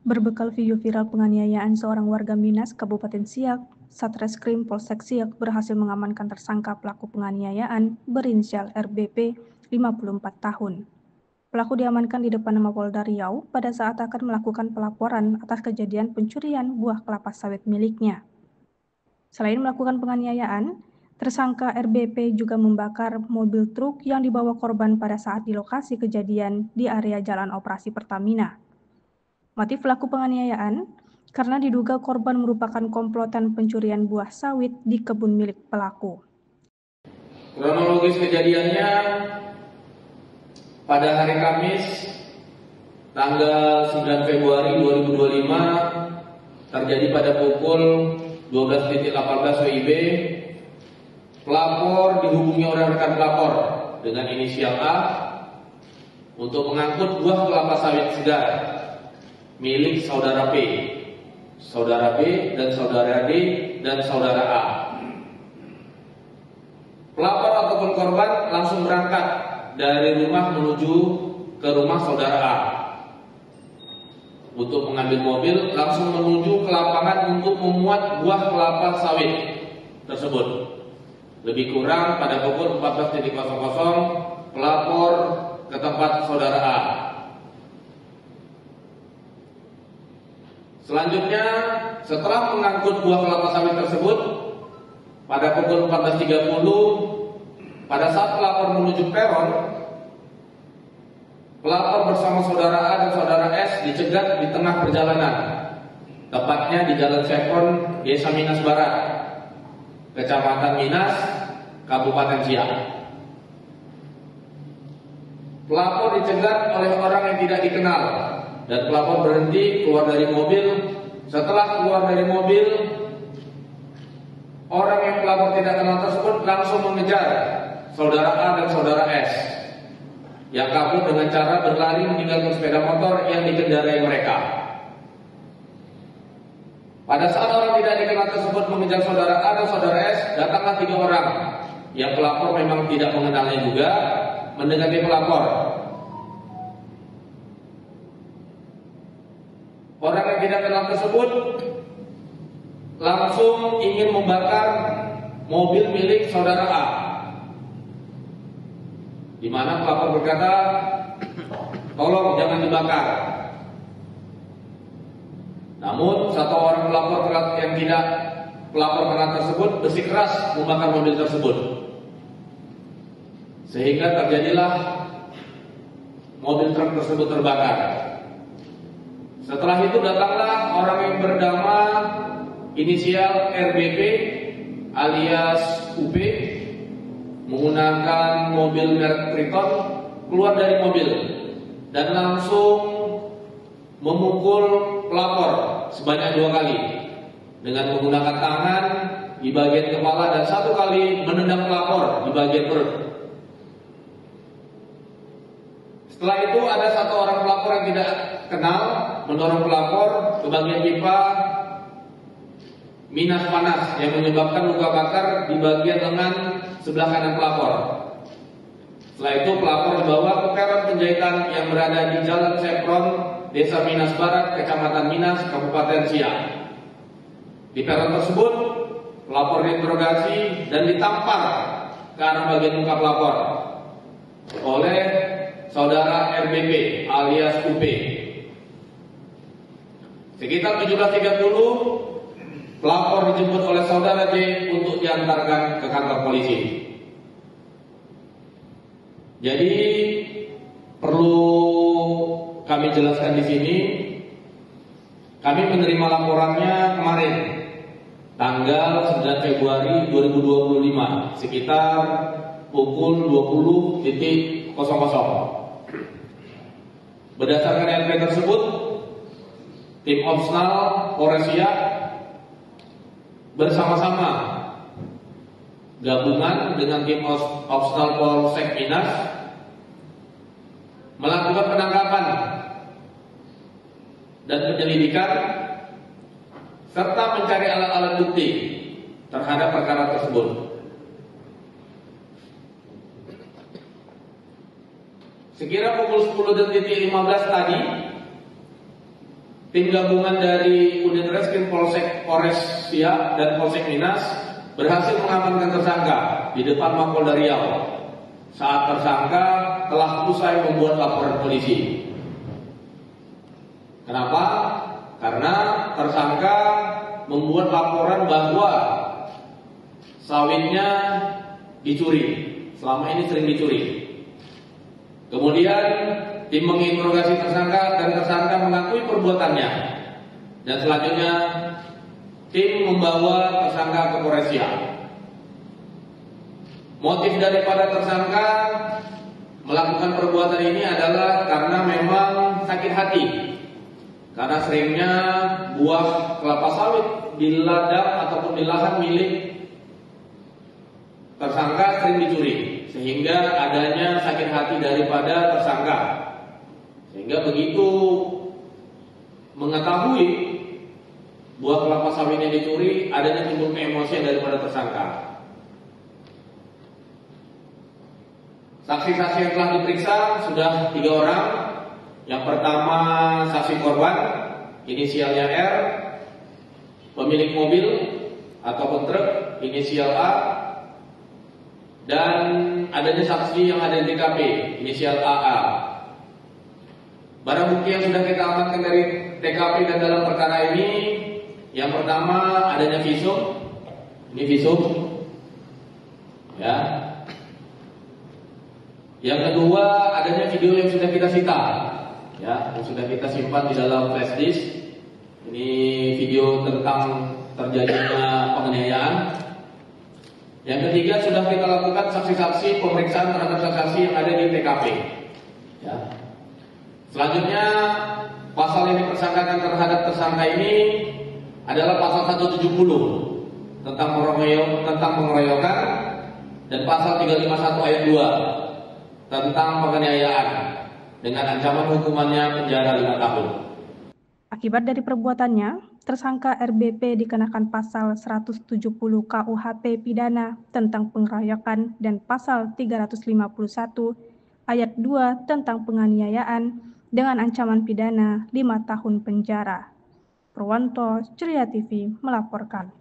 Berbekal video viral penganiayaan seorang warga Minas, Kabupaten Siak, Satreskrim Polsek Siak berhasil mengamankan tersangka pelaku penganiayaan berinisial RBP, 54 tahun. Pelaku diamankan di depan Mapolda Riau pada saat akan melakukan pelaporan atas kejadian pencurian buah kelapa sawit miliknya. Selain melakukan penganiayaan, tersangka RBP juga membakar mobil truk yang dibawa korban pada saat di lokasi kejadian di area Jalan Operasi Pertamina. Motif pelaku penganiayaan karena diduga korban merupakan komplotan pencurian buah sawit di kebun milik pelaku. Kronologis kejadiannya pada hari Kamis tanggal 9 Februari 2025 terjadi pada pukul 12.18 WIB. Pelapor dihubungi oleh rekan pelapor dengan inisial A untuk mengangkut buah kelapa sawit segar milik saudara P, saudara B dan saudara D dan saudara A. Pelapor ataupun korban langsung berangkat dari rumah menuju ke rumah saudara A untuk mengambil mobil, langsung menuju ke lapangan untuk memuat buah kelapa sawit tersebut. Lebih kurang pada pukul 14.00 pelapor ke tempat saudara A. Selanjutnya, setelah mengangkut buah kelapa sawit tersebut, pada pukul 14.30, pada saat pelapor menuju peron, pelapor bersama saudara A dan saudara S dicegat di tengah perjalanan, tepatnya di Jalan Chevron, Desa Minas Barat, Kecamatan Minas, Kabupaten Siak. Pelapor dicegat oleh orang yang tidak dikenal, dan pelapor berhenti keluar dari mobil. Setelah keluar dari mobil, orang yang pelapor tidak kenal tersebut langsung mengejar saudara A dan saudara S yang kabur dengan cara berlari meninggalkan sepeda motor yang dikendarai mereka. Pada saat orang tidak dikenal tersebut mengejar saudara A dan saudara S, datanglah 3 orang yang pelapor memang tidak mengenalnya juga mendekati pelapor. Orang yang tidak kenal tersebut langsung ingin membakar mobil milik saudara A, di mana pelapor berkata, "Tolong jangan dibakar." Namun satu orang pelapor yang tidak pelapor kenal tersebut bersikeras membakar mobil tersebut, sehingga terjadilah mobil truk tersebut terbakar. Setelah itu datanglah orang yang bernama inisial RBP alias UP menggunakan mobil merek Triton keluar dari mobil dan langsung memukul pelapor sebanyak 2 kali dengan menggunakan tangan di bagian kepala dan 1 kali menendang pelapor di bagian perut. Setelah itu ada 1 orang pelapor yang tidak kenal mendorong pelapor ke bagian pipa minas panas yang menyebabkan luka bakar di bagian lengan sebelah kanan pelapor. Setelah itu pelapor dibawa ke peron penjahitan yang berada di Jalan Chevron, Desa Minas Barat, Kecamatan Minas, Kabupaten Siak. Di peron tersebut pelapor diinterogasi dan ditampar ke arah bagian muka pelapor oleh saudara RBP alias UP. Sekitar 17.30 pelapor dijemput oleh saudara J untuk diantarkan ke kantor polisi. Jadi perlu kami jelaskan di sini, kami menerima laporannya kemarin tanggal 9 Februari 2025 sekitar pukul 20.00. Berdasarkan RP tersebut, tim Opsnal Polres Siak bersama-sama gabungan dengan tim Opsnal Polsek Minas melakukan penangkapan dan penyelidikan serta mencari alat-alat bukti terhadap perkara tersebut. Sekira pukul 10.15 tadi tim gabungan dari Unit Reskrim Polsek Polres Siak dan Polsek Minas berhasil mengamankan tersangka di depan Mapolda Riau saat tersangka telah usai membuat laporan polisi. Kenapa? Karena tersangka membuat laporan bahwa sawitnya dicuri, selama ini sering dicuri. Kemudian tim menginterogasi tersangka dan tersangka mengakui perbuatannya. Dan selanjutnya tim membawa tersangka ke Polres Siak. Motif daripada tersangka melakukan perbuatan ini adalah karena memang sakit hati. Karena seringnya buah kelapa sawit di ladang ataupun di lahan milik tersangka sering dicuri, sehingga adanya sakit hati daripada tersangka. Sehingga begitu mengetahui buah kelapa sawitnya dicuri, adanya timbul keemosian daripada tersangka. Saksi-saksi yang telah diperiksa sudah 3 orang. Yang pertama saksi korban, inisialnya R, pemilik mobil ataupun truk, inisial A, dan adanya saksi yang ada di TKP, inisial AA. Barang bukti yang sudah kita amankan dari TKP dan dalam perkara ini, yang pertama adanya visum, ini visum, ya. Yang kedua adanya video yang sudah kita sita, ya, yang sudah kita simpan di dalam flash disk. Ini video tentang terjadinya penganiayaan. Yang ketiga sudah kita lakukan saksi-saksi pemeriksaan terhadap saksi-saksi yang ada di TKP. Ya. Selanjutnya pasal yang dipersangkakan terhadap tersangka ini adalah pasal 170 tentang pengeroyokan dan pasal 351 ayat 2 tentang penganiayaan dengan ancaman hukumannya penjara 5 tahun. Akibat dari perbuatannya, tersangka RBP dikenakan pasal 170 KUHP pidana tentang pengeroyokan dan pasal 351 ayat 2 tentang penganiayaan dengan ancaman pidana 5 tahun penjara. Purwanto, Ceria TV melaporkan.